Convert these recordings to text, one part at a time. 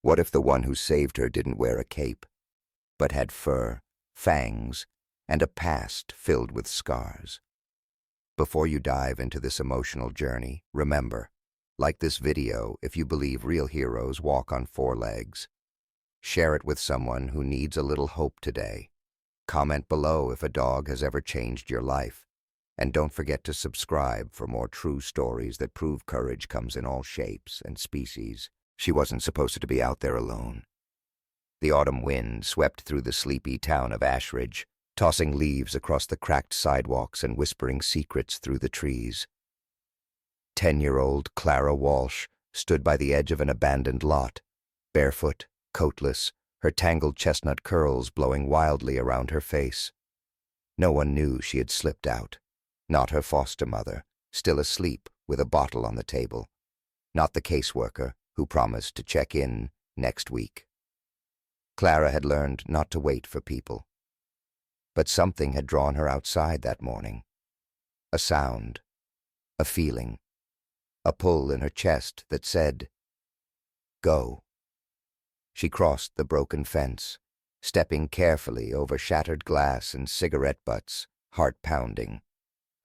What if the one who saved her didn't wear a cape, but had fur, fangs, and a past filled with scars? Before you dive into this emotional journey, remember, like this video if you believe real heroes walk on four legs. Share it with someone who needs a little hope today. Comment below if a dog has ever changed your life. And don't forget to subscribe for more true stories that prove courage comes in all shapes and species. She wasn't supposed to be out there alone. The autumn wind swept through the sleepy town of Ashridge, tossing leaves across the cracked sidewalks and whispering secrets through the trees. 10-year-old Clara Walsh stood by the edge of an abandoned lot, barefoot, coatless, her tangled chestnut curls blowing wildly around her face. No one knew she had slipped out. Not her foster mother, still asleep with a bottle on the table. Not the caseworker, who promised to check in next week. Clara had learned not to wait for people. But something had drawn her outside that morning. A sound, a feeling, a pull in her chest that said, "Go." She crossed the broken fence, stepping carefully over shattered glass and cigarette butts, heart pounding.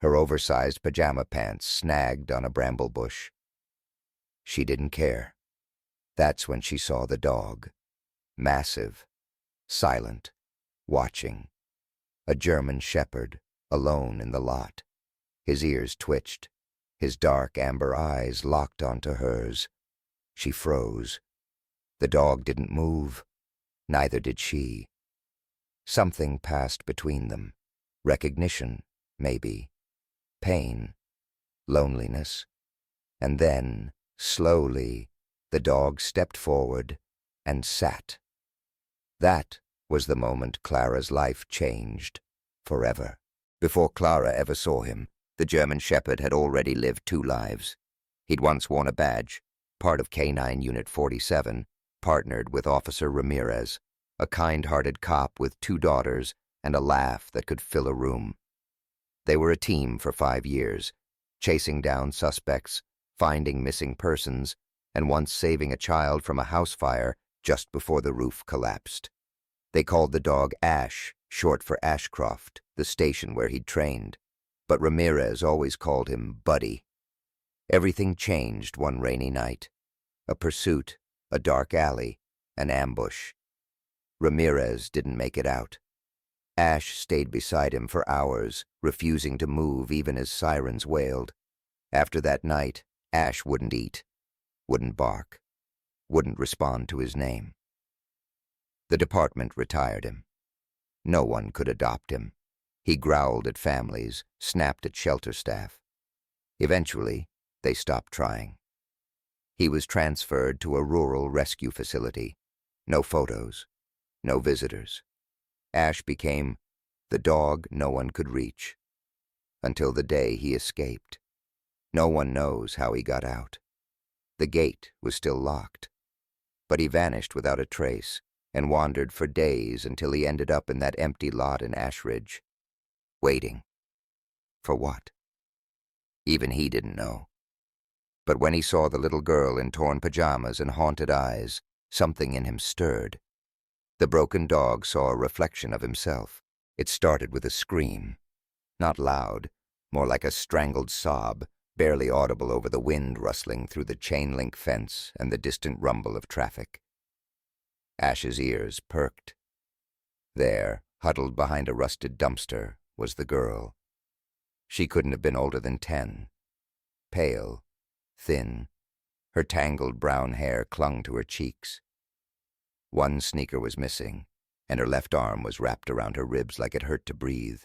Her oversized pajama pants snagged on a bramble bush. She didn't care. That's when she saw the dog. Massive, silent, watching. A German shepherd, alone in the lot. His ears twitched, his dark amber eyes locked onto hers. She froze. The dog didn't move. Neither did she. Something passed between them. Recognition, maybe. Pain, loneliness, and then, slowly, the dog stepped forward and sat. That was the moment Clara's life changed, forever. Before Clara ever saw him, the German shepherd had already lived two lives. He'd once worn a badge, part of K-9 Unit 47, partnered with Officer Ramirez, a kind-hearted cop with two daughters and a laugh that could fill a room. They were a team for 5 years, chasing down suspects, finding missing persons, and once saving a child from a house fire just before the roof collapsed. They called the dog Ash, short for Ashcroft, the station where he'd trained, but Ramirez always called him Buddy. Everything changed one rainy night. A pursuit, a dark alley, an ambush. Ramirez didn't make it out. Ash stayed beside him for hours, refusing to move even as sirens wailed. After that night, Ash wouldn't eat, wouldn't bark, wouldn't respond to his name. The department retired him. No one could adopt him. He growled at families, snapped at shelter staff. Eventually, they stopped trying. He was transferred to a rural rescue facility. No photos, no visitors. Ash became the dog no one could reach, until the day he escaped. No one knows how he got out. The gate was still locked, but he vanished without a trace and wandered for days until he ended up in that empty lot in Ashridge. Waiting. For what? Even he didn't know. But when he saw the little girl in torn pajamas and haunted eyes, something in him stirred. The broken dog saw a reflection of himself. It started with a scream. Not loud, more like a strangled sob, barely audible over the wind rustling through the chain-link fence and the distant rumble of traffic. Ash's ears perked. There, huddled behind a rusted dumpster, was the girl. She couldn't have been older than 10. Pale, thin, her tangled brown hair clung to her cheeks. One sneaker was missing, and her left arm was wrapped around her ribs like it hurt to breathe.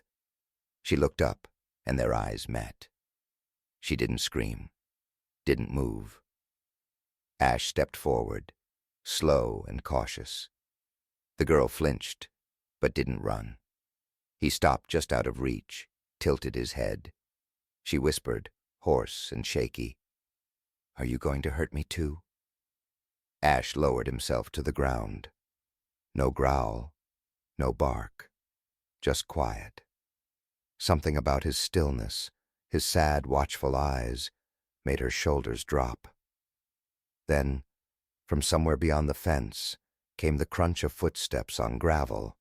She looked up, and their eyes met. She didn't scream, didn't move. Ash stepped forward, slow and cautious. The girl flinched, but didn't run. He stopped just out of reach, tilted his head. She whispered, hoarse and shaky, "Are you going to hurt me too?" Ash lowered himself to the ground. No growl, no bark, just quiet. Something about his stillness, his sad, watchful eyes, made her shoulders drop. Then, From somewhere beyond the fence came the crunch of footsteps on gravel,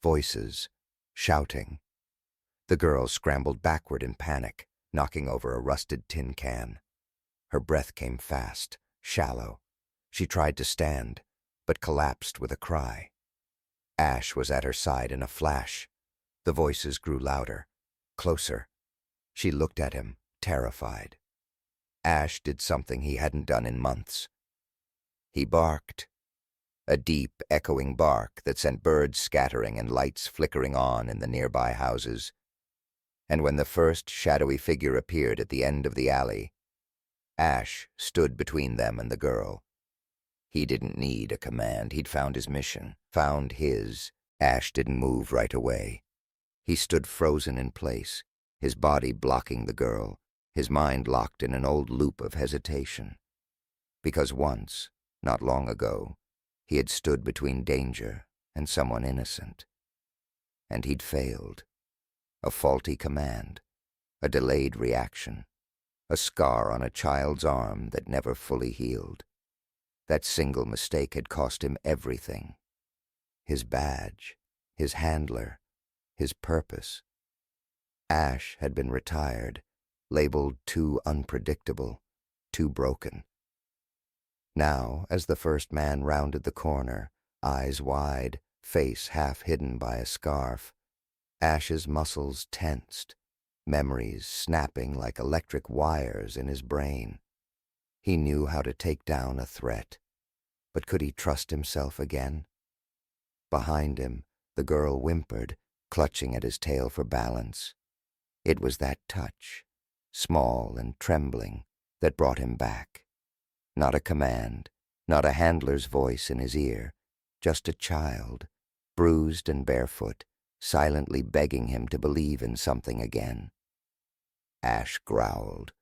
voices, shouting. The girl scrambled backward in panic, knocking over a rusted tin can. Her breath came fast, shallow. She tried to stand, but collapsed with a cry. Ash was at her side in a flash. The voices grew louder, closer. She looked at him, terrified. Ash did something he hadn't done in months. He barked. A deep, echoing bark that sent birds scattering and lights flickering on in the nearby houses. And when the first shadowy figure appeared at the end of the alley, Ash stood between them and the girl. He didn't need a command. He'd found his mission, found his. Ash didn't move right away. He stood frozen in place, his body blocking the girl, his mind locked in an old loop of hesitation. Because once, not long ago, he had stood between danger and someone innocent. And he'd failed. A faulty command, a delayed reaction, a scar on a child's arm that never fully healed. That single mistake had cost him everything. His badge, his handler, his purpose. Ash had been retired, labeled too unpredictable, too broken. Now, as the first man rounded the corner, eyes wide, face half hidden by a scarf, Ash's muscles tensed, memories snapping like electric wires in his brain. He knew how to take down a threat, but could he trust himself again? Behind him, the girl whimpered, clutching at his tail for balance. It was that touch, small and trembling, that brought him back. Not a command, not a handler's voice in his ear, just a child, bruised and barefoot, silently begging him to believe in something again. Ash growled.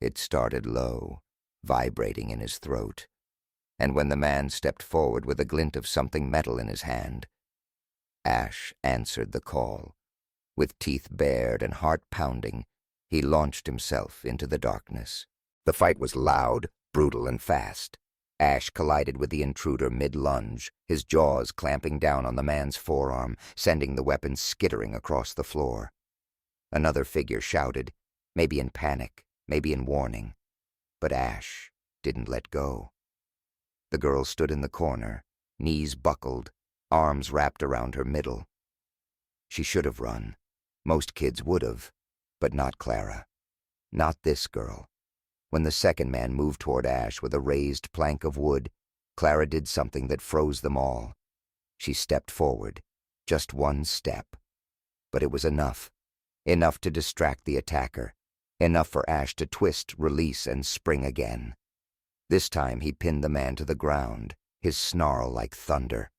It started low, vibrating in his throat, and when the man stepped forward with a glint of something metal in his hand, Ash answered the call. With teeth bared and heart pounding, he launched himself into the darkness. The fight was loud, brutal, and fast. Ash collided with the intruder mid-lunge, his jaws clamping down on the man's forearm, sending the weapon skittering across the floor. Another figure shouted, maybe in panic, maybe in warning. But Ash didn't let go. The girl stood in the corner, knees buckled, arms wrapped around her middle. She should have run. Most kids would have, but not Clara. Not this girl. When the second man moved toward Ash with a raised plank of wood, Clara did something that froze them all. She stepped forward, just one step. But it was enough. Enough to distract the attacker. Enough for Ash to twist, release, and spring again. This time he pinned the man to the ground, his snarl like thunder.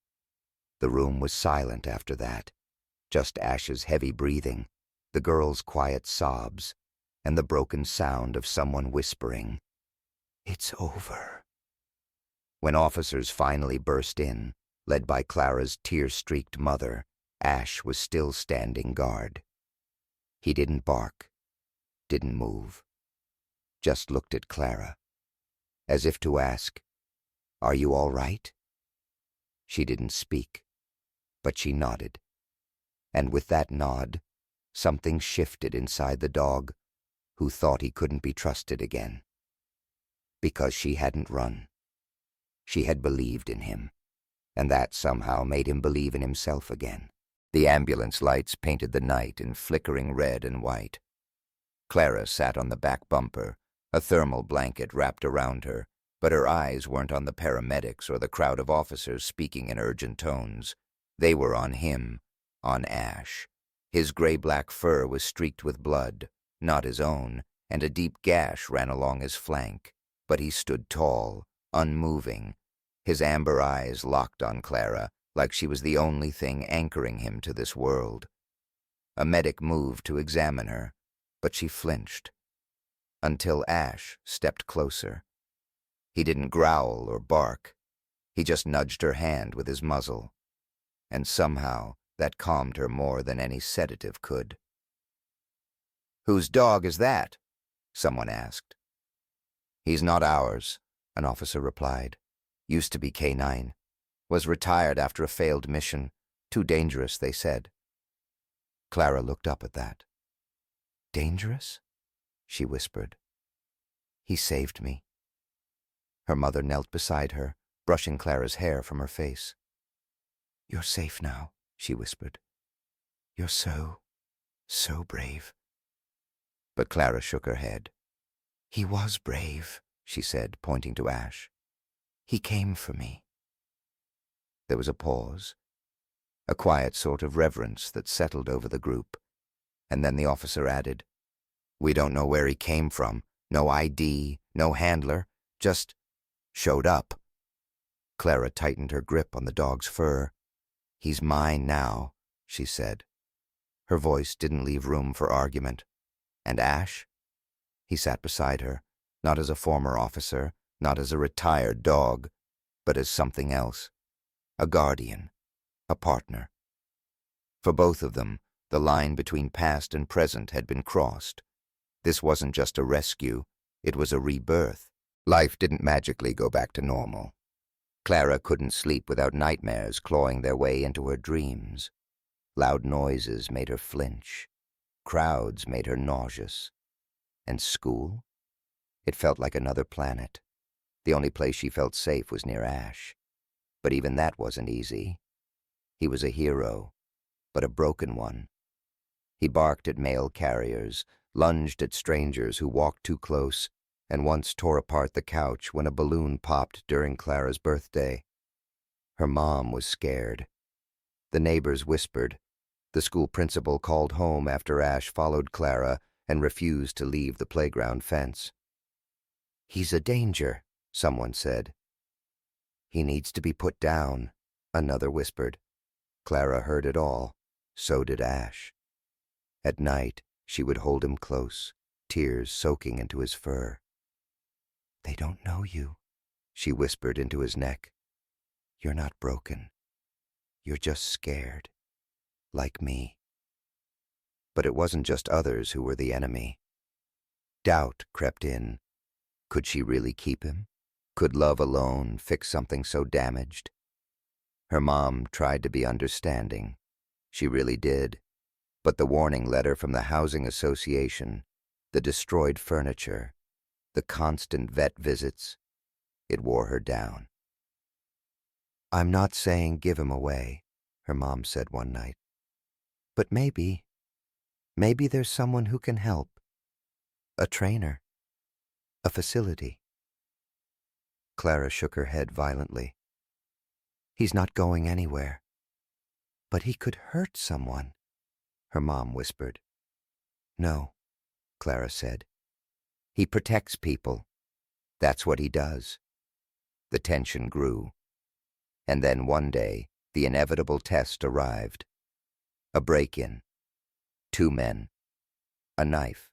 The room was silent after that. Just Ash's heavy breathing, the girl's quiet sobs, and the broken sound of someone whispering, "It's over." When officers finally burst in, led by Clara's tear-streaked mother, Ash was still standing guard. He didn't bark, didn't move, just looked at Clara, as if to ask, "Are you all right?" She didn't speak, but she nodded. And with that nod, something shifted inside the dog, who thought he couldn't be trusted again. Because she hadn't run. She had believed in him, and that somehow made him believe in himself again. The ambulance lights painted the night in flickering red and white. Clara sat on the back bumper, a thermal blanket wrapped around her, but her eyes weren't on the paramedics or the crowd of officers speaking in urgent tones. They were on him, on Ash. His gray-black fur was streaked with blood, not his own, and a deep gash ran along his flank. But he stood tall, unmoving, his amber eyes locked on Clara, like she was the only thing anchoring him to this world. A medic moved to examine her, but she flinched. Until Ash stepped closer. He didn't growl or bark. He just nudged her hand with his muzzle. And somehow that calmed her more than any sedative could. "Whose dog is that?" someone asked. "He's not ours," an officer replied. Used to be K-9. Was retired after a failed mission. Too dangerous, they said. Clara looked up at that. Dangerous? She whispered. He saved me. Her mother knelt beside her, brushing Clara's hair from her face. You're safe now, she whispered. You're so brave. But Clara shook her head. He was brave, she said, pointing to Ash. He came for me. There was a pause, a quiet sort of reverence that settled over the group, and then the officer added, We don't know where he came from, no ID, no handler, just showed up. Clara tightened her grip on the dog's fur. He's mine now, she said. Her voice didn't leave room for argument. And Ash? He sat beside her, not as a former officer, not as a retired dog, but as something else. A guardian, a partner. For both of them, the line between past and present had been crossed. This wasn't just a rescue, it was a rebirth. Life didn't magically go back to normal. Clara couldn't sleep without nightmares clawing their way into her dreams. Loud noises made her flinch. Crowds made her nauseous. And school? It felt like another planet. The only place she felt safe was near Ash. But even that wasn't easy. He was a hero, but a broken one. He barked at mail carriers, lunged at strangers who walked too close, and once tore apart the couch when a balloon popped during Clara's birthday. Her mom was scared. The neighbors whispered. The school principal called home after Ash followed Clara and refused to leave the playground fence. He's a danger, someone said. He needs to be put down, another whispered. Clara heard it all. So did Ash. At night, she would hold him close, tears soaking into his fur. They don't know you, she whispered into his neck. You're not broken. You're just scared. Like me. But it wasn't just others who were the enemy. Doubt crept in. Could she really keep him? Could love alone fix something so damaged? Her mom tried to be understanding. She really did. But the warning letter from the housing association, the destroyed furniture, the constant vet visits, it wore her down. I'm not saying give him away, her mom said one night. But maybe there's someone who can help. A trainer. A facility. Clara shook her head violently. He's not going anywhere. But he could hurt someone, her mom whispered. No, Clara said. He protects people. That's what he does. The tension grew. And then one day, the inevitable test arrived. A break-in. 2 men. A knife.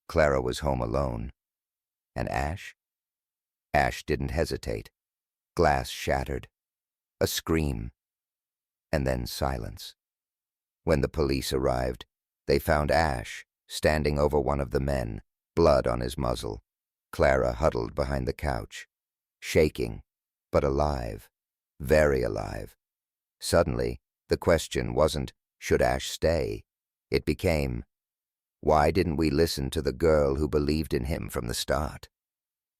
Clara was home alone. And Ash? Ash didn't hesitate. Glass shattered. A scream. And then silence. When the police arrived, they found Ash standing over one of the men, blood on his muzzle. Clara huddled behind the couch, shaking, but alive, very alive. Suddenly, the question wasn't, should Ash stay? It became, why didn't we listen to the girl who believed in him from the start?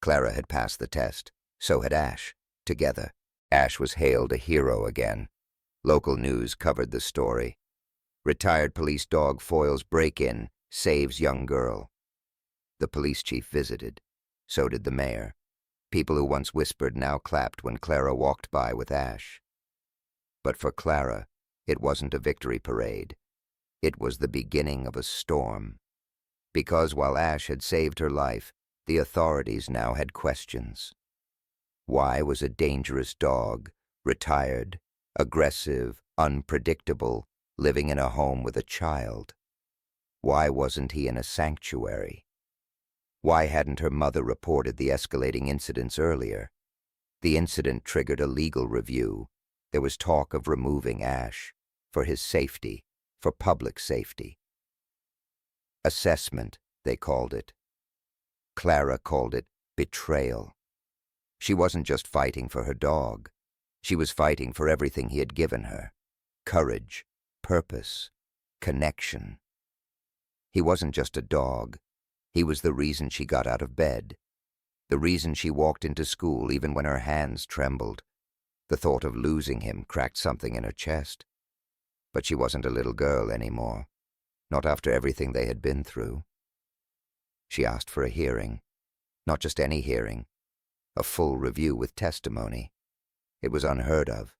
Clara had passed the test. So had Ash. Together, Ash was hailed a hero again. Local news covered the story. Retired police dog foils break-in, saves young girl. The police chief visited. So did the mayor. People who once whispered now clapped when Clara walked by with Ash. But for Clara, it wasn't a victory parade. It was the beginning of a storm. Because while Ash had saved her life, the authorities now had questions. Why was a dangerous dog, retired, aggressive, unpredictable, living in a home with a child? Why wasn't he in a sanctuary? Why hadn't her mother reported the escalating incidents earlier? The incident triggered a legal review. There was talk of removing Ash, for his safety, for public safety. Assessment, they called it. Clara called it betrayal. She wasn't just fighting for her dog. She was fighting for everything he had given her. Courage, purpose, connection. He wasn't just a dog. He was the reason she got out of bed. The reason she walked into school even when her hands trembled. The thought of losing him cracked something in her chest. But she wasn't a little girl anymore. Not after everything they had been through. She asked for a hearing. Not just any hearing. A full review with testimony. It was unheard of.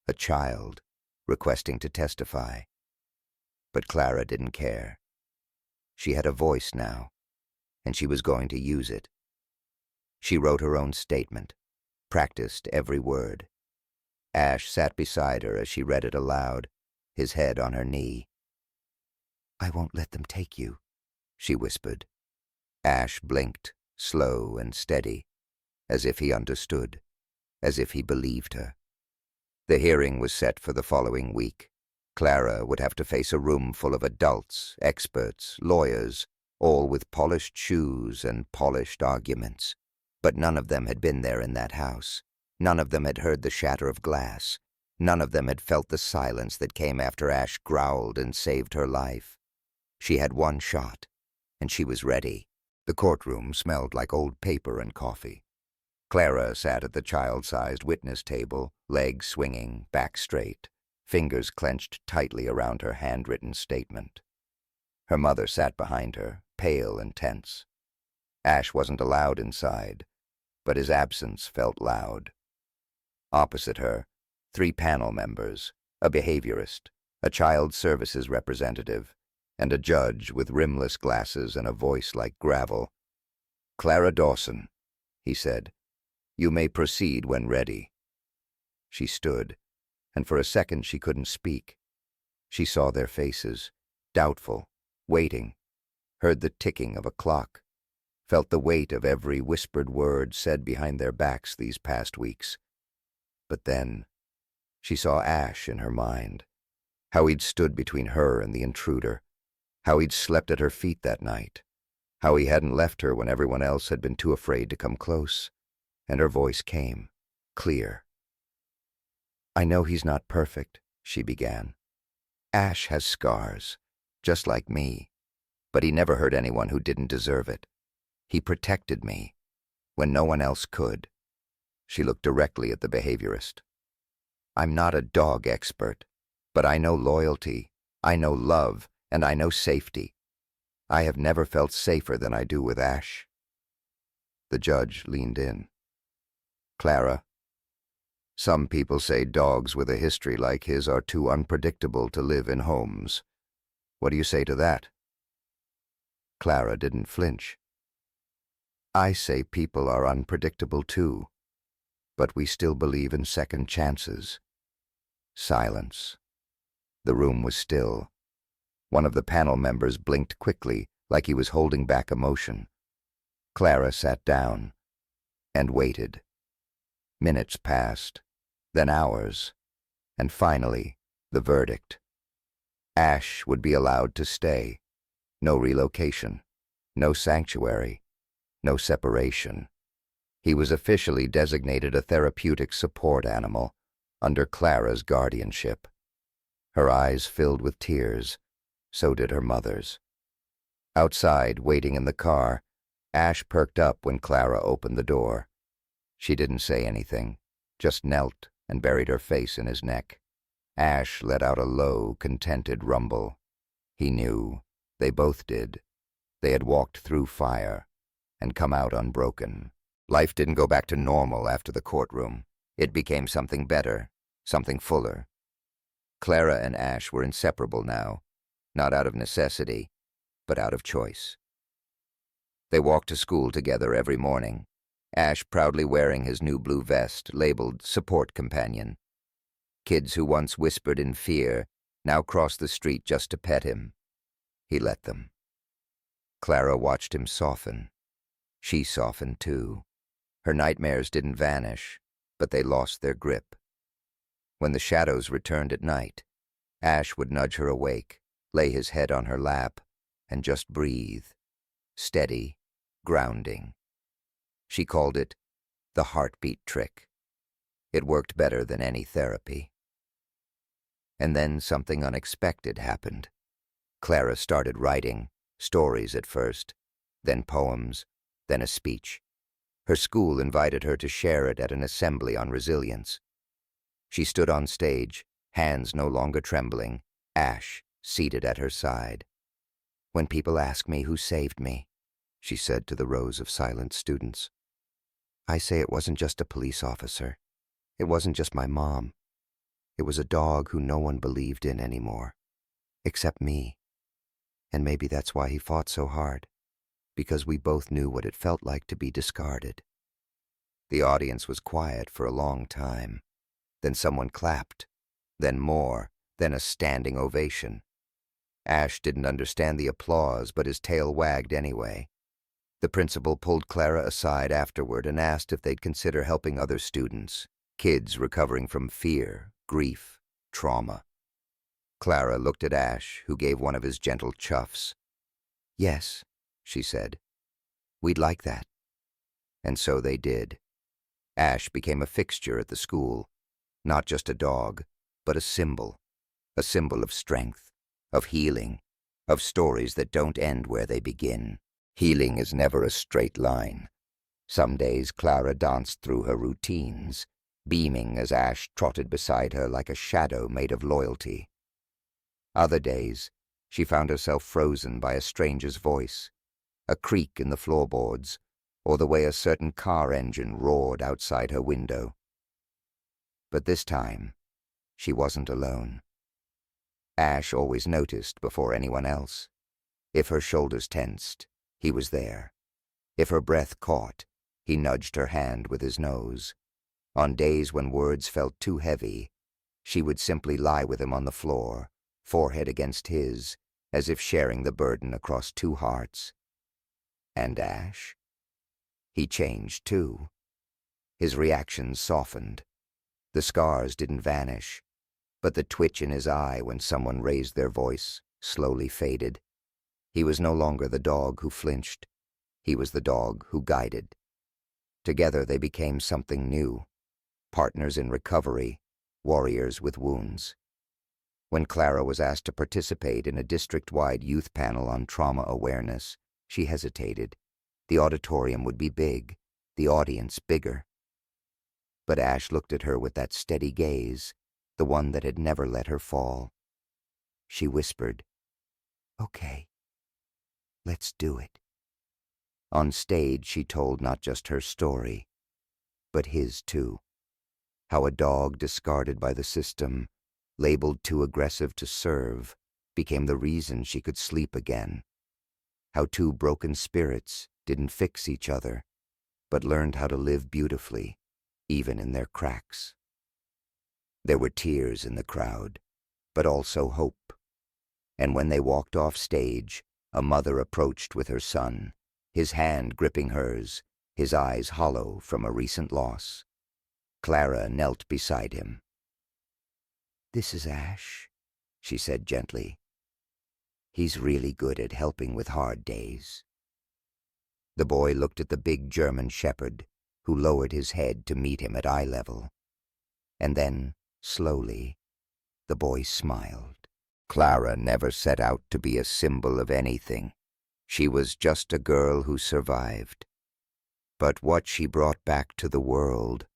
A child requesting to testify. But Clara didn't care. She had a voice now, and she was going to use it. She wrote her own statement, practiced every word. Ash sat beside her as she read it aloud, his head on her knee. "I won't let them take you," she whispered. Ash blinked, slow and steady, as if he understood, as if he believed her. The hearing was set for the following week. Clara would have to face a room full of adults, experts, lawyers, all with polished shoes and polished arguments. But none of them had been there in that house. None of them had heard the shatter of glass. None of them had felt the silence that came after Ash growled and saved her life. She had one shot, and she was ready. The courtroom smelled like old paper and coffee. Clara sat at the child-sized witness table, legs swinging, back straight, fingers clenched tightly around her handwritten statement. Her mother sat behind her, pale and tense. Ash wasn't allowed inside, but his absence felt loud. Opposite her, 3 panel members, a behaviorist, a child services representative, and a judge with rimless glasses and a voice like gravel. "Clara Dawson," he said, "you may proceed when ready." She stood, and for a second she couldn't speak. She saw their faces, doubtful, waiting, heard the ticking of a clock, felt the weight of every whispered word said behind their backs these past weeks. But then she saw Ash in her mind, how he'd stood between her and the intruder, how he'd slept at her feet that night, how he hadn't left her when everyone else had been too afraid to come close. And her voice came, clear. "I know he's not perfect," she began. "Ash has scars, just like me, but he never hurt anyone who didn't deserve it. He protected me when no one else could." She looked directly at the behaviorist. "I'm not a dog expert, but I know loyalty, I know love, and I know safety. I have never felt safer than I do with Ash." The judge leaned in. "Clara, some people say dogs with a history like his are too unpredictable to live in homes. What do you say to that?" Clara didn't flinch. "I say people are unpredictable too, but we still believe in second chances." Silence. The room was still. One of the panel members blinked quickly, like he was holding back emotion. Clara sat down and waited. Minutes passed, then hours, and finally, the verdict. Ash would be allowed to stay. No relocation, no sanctuary, no separation. He was officially designated a therapeutic support animal under Clara's guardianship. Her eyes filled with tears, so did her mother's. Outside, waiting in the car, Ash perked up when Clara opened the door. She didn't say anything, just knelt and buried her face in his neck. Ash let out a low, contented rumble. He knew. They both did. They had walked through fire and come out unbroken. Life didn't go back to normal after the courtroom. It became something better, something fuller. Clara and Ash were inseparable now, not out of necessity, but out of choice. They walked to school together every morning, Ash proudly wearing his new blue vest labeled Support Companion. Kids who once whispered in fear now crossed the street just to pet him. He let them. Clara watched him soften. She softened too. Her nightmares didn't vanish, but they lost their grip. When the shadows returned at night, Ash would nudge her awake, lay his head on her lap, and just breathe. Steady, grounding. She called it the heartbeat trick. It worked better than any therapy. And then something unexpected happened. Clara started writing, stories at first, then poems, then a speech. Her school invited her to share it at an assembly on resilience. She stood on stage, hands no longer trembling, Ash seated at her side. "When people ask me who saved me," she said to the rows of silent students, "I say it wasn't just a police officer. It wasn't just my mom. It was a dog who no one believed in anymore, except me. And maybe that's why he fought so hard, because we both knew what it felt like to be discarded." The audience was quiet for a long time. Then someone clapped, then more, then a standing ovation. Ash didn't understand the applause, but his tail wagged anyway. The principal pulled Clara aside afterward and asked if they'd consider helping other students, kids recovering from fear, grief, trauma. Clara looked at Ash, who gave one of his gentle chuffs. "Yes," she said. "We'd like that." And so they did. Ash became a fixture at the school, not just a dog, but a symbol of strength, of healing, of stories that don't end where they begin. Healing is never a straight line. Some days Clara danced through her routines, beaming as Ash trotted beside her like a shadow made of loyalty. Other days, she found herself frozen by a stranger's voice, a creak in the floorboards, or the way a certain car engine roared outside her window. But this time, she wasn't alone. Ash always noticed before anyone else. If her shoulders tensed, he was there. If her breath caught, he nudged her hand with his nose. On days when words felt too heavy, she would simply lie with him on the floor, forehead against his, as if sharing the burden across two hearts. And Ash? He changed too. His reactions softened. The scars didn't vanish, but the twitch in his eye when someone raised their voice slowly faded. He was no longer the dog who flinched. He was the dog who guided. Together they became something new, partners in recovery, warriors with wounds. When Clara was asked to participate in a district-wide youth panel on trauma awareness, she hesitated. The auditorium would be big, the audience bigger. But Ash looked at her with that steady gaze, the one that had never let her fall. She whispered, "Okay, let's do it." On stage, she told not just her story, but his too. How a dog discarded by the system, labeled too aggressive to serve, became the reason she could sleep again. How two broken spirits didn't fix each other, but learned how to live beautifully, even in their cracks. There were tears in the crowd, but also hope. And when they walked off stage, a mother approached with her son, his hand gripping hers, his eyes hollow from a recent loss. Clara knelt beside him. "This is Ash," she said gently. "He's really good at helping with hard days." The boy looked at the big German shepherd, who lowered his head to meet him at eye level. And then, slowly, the boy smiled. Clara never set out to be a symbol of anything. She was just a girl who survived. But what she brought back to the world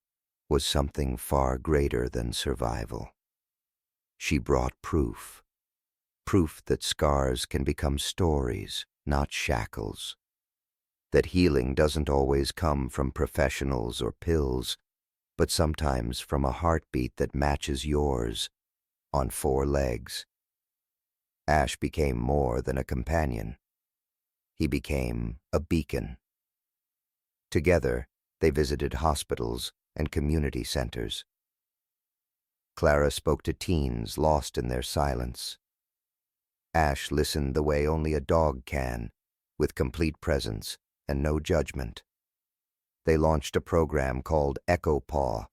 was something far greater than survival. She brought proof. Proof that scars can become stories, not shackles. That healing doesn't always come from professionals or pills, but sometimes from a heartbeat that matches yours, on 4 legs. Ash became more than a companion. He became a beacon. Together, they visited hospitals and community centers. Clara spoke to teens lost in their silence. Ash listened the way only a dog can, with complete presence and no judgment. They launched a program called Echo Paw,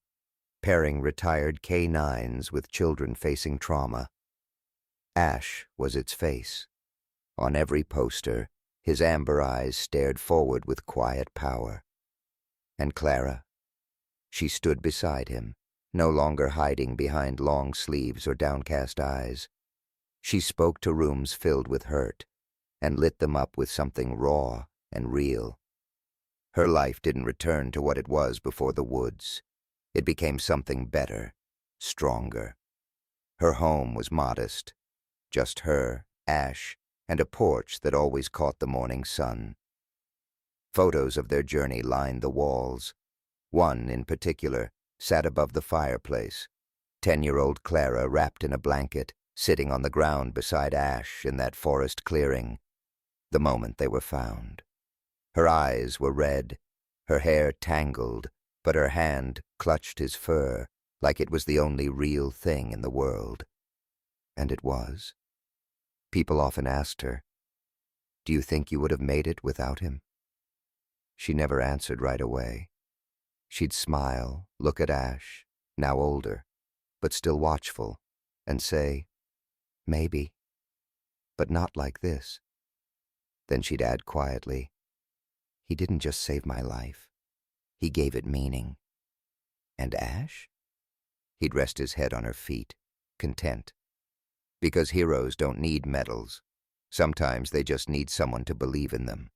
pairing retired K9s with children facing trauma. Ash was its face. On every poster, his amber eyes stared forward with quiet power. And Clara, She stood beside him, no longer hiding behind long sleeves or downcast eyes. She spoke to rooms filled with hurt and lit them up with something raw and real. Her life didn't return to what it was before the woods. It became something better, stronger. Her home was modest, just her, Ash, and a porch that always caught the morning sun. Photos of their journey lined the walls. One, in particular, sat above the fireplace. 10-year-old Clara, wrapped in a blanket, sitting on the ground beside Ash in that forest clearing, the moment they were found. Her eyes were red, her hair tangled, but her hand clutched his fur like it was the only real thing in the world. And it was. People often asked her, "Do you think you would have made it without him?" She never answered right away. She'd smile, look at Ash, now older, but still watchful, and say, "Maybe, but not like this." Then she'd add quietly, "He didn't just save my life. He gave it meaning." And Ash? He'd rest his head on her feet, content. Because heroes don't need medals. Sometimes they just need someone to believe in them.